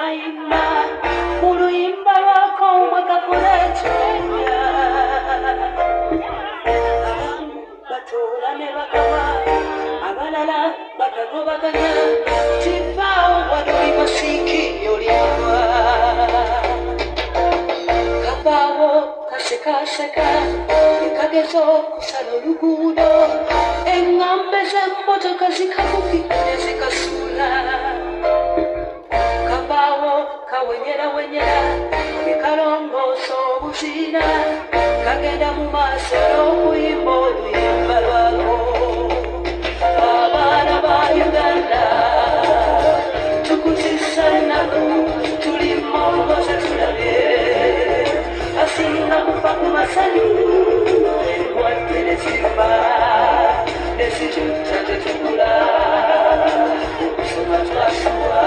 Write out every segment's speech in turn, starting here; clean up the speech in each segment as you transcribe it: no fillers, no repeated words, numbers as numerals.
bayimba mu luyimba lwako mwekakula ekyoya abamu batoola ne bakaba abalala bakagobaganya tivaawo wadoli masiiki yolibwa kavaawo kasekaseka ekageza okusala oluguudo eŋŋambe z'emmotoka zikakukika ne zikasuula kavaawo kawenyerawenyera ekalongoosa obuziina kagenda mu maaso n'okuyimba oluyimba lwako abaana ba uganda tukuzisa nnaku tuli mongoze tulabye asinga kufa ku masanyu endwadde ne ziba ne zitutta tetukula okusoma twasoma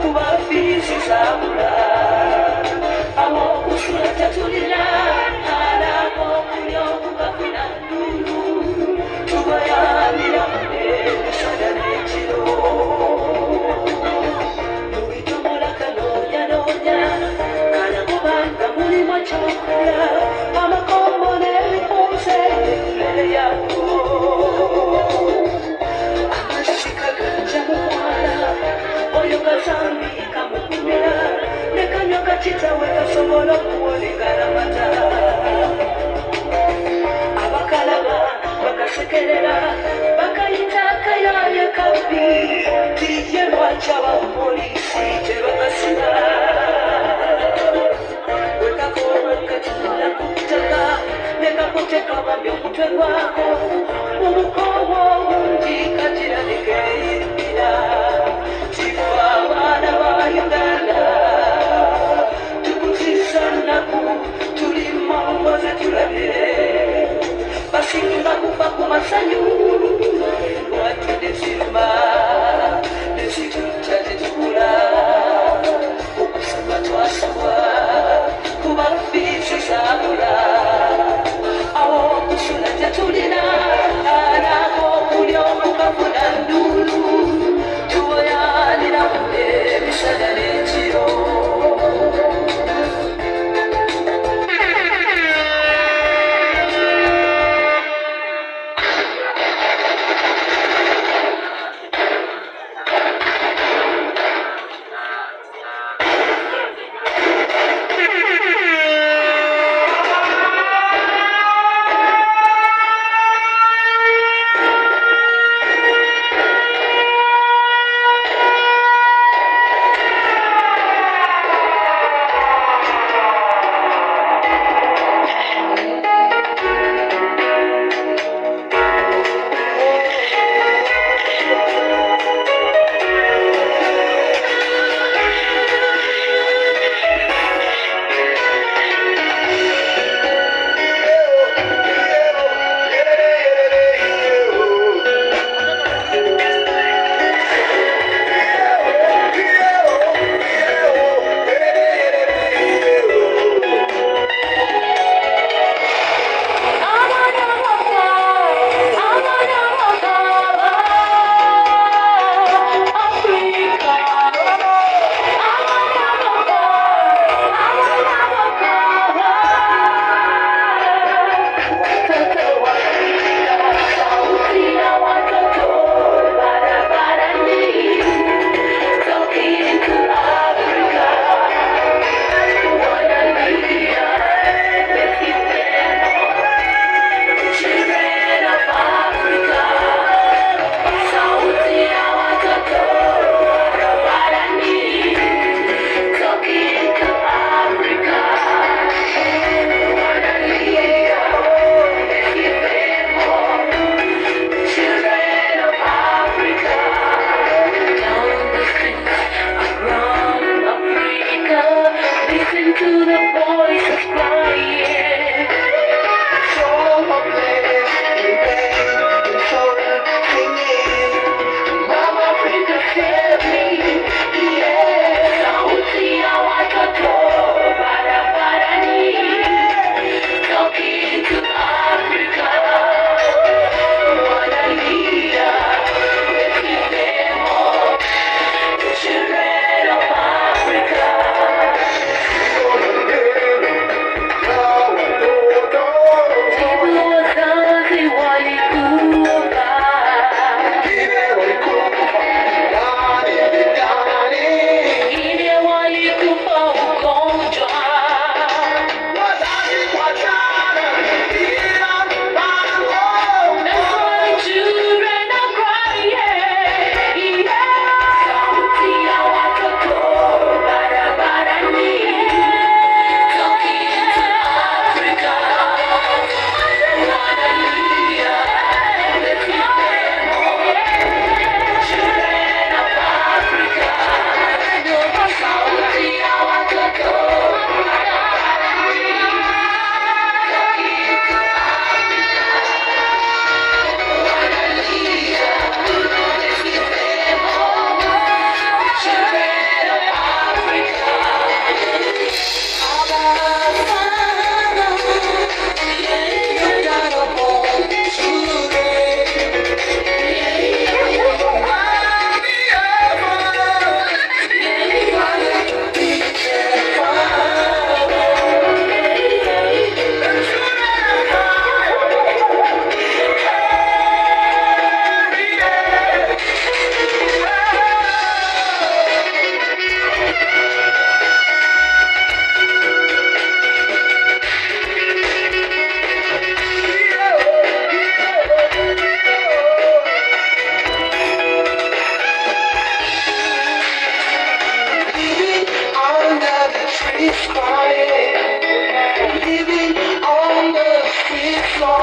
kuba fiizi zaabula abo okusula tetulina alaako okulya okukafuna ndundu tubayambira emisana n'ekiro mu bidomola kanoonyanoonya kanakubanga mulimu ekyokulya amakombo n'ebikunze emmere yako amasika ganja mukwala oyo gasambika mu kumira ne kanywa kakitawe kasobola okuwonegalamata abakalaba bakasekerera bakayita akayaye kabbi tiye lwaki abapoliisi tebakasiba wekakoolwekatula ku ttaka ne kakoteka bambi omutwe gwako omukoobo obungi katira ne keeyimbira kifa abaana ba uganda tukuzisa nnaku tuli mongoze tulabye basinga kufa ku masanyu endwadde ne ziruma ne zitutta tetukula okusoma twasoma kuba fiizi zaabula awo okusula tetulina alaako okulya okukafuna nduulu tuboyanira emisana n'ekiro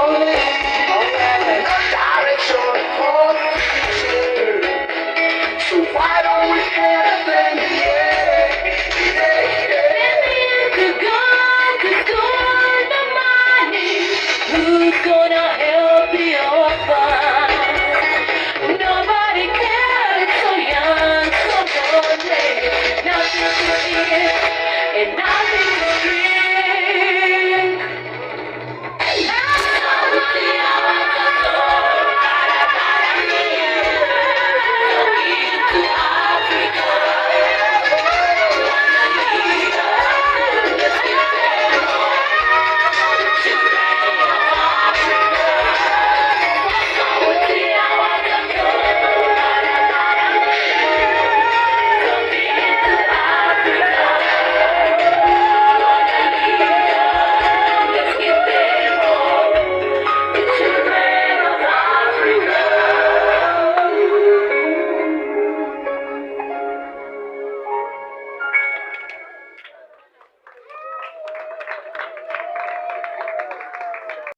wawe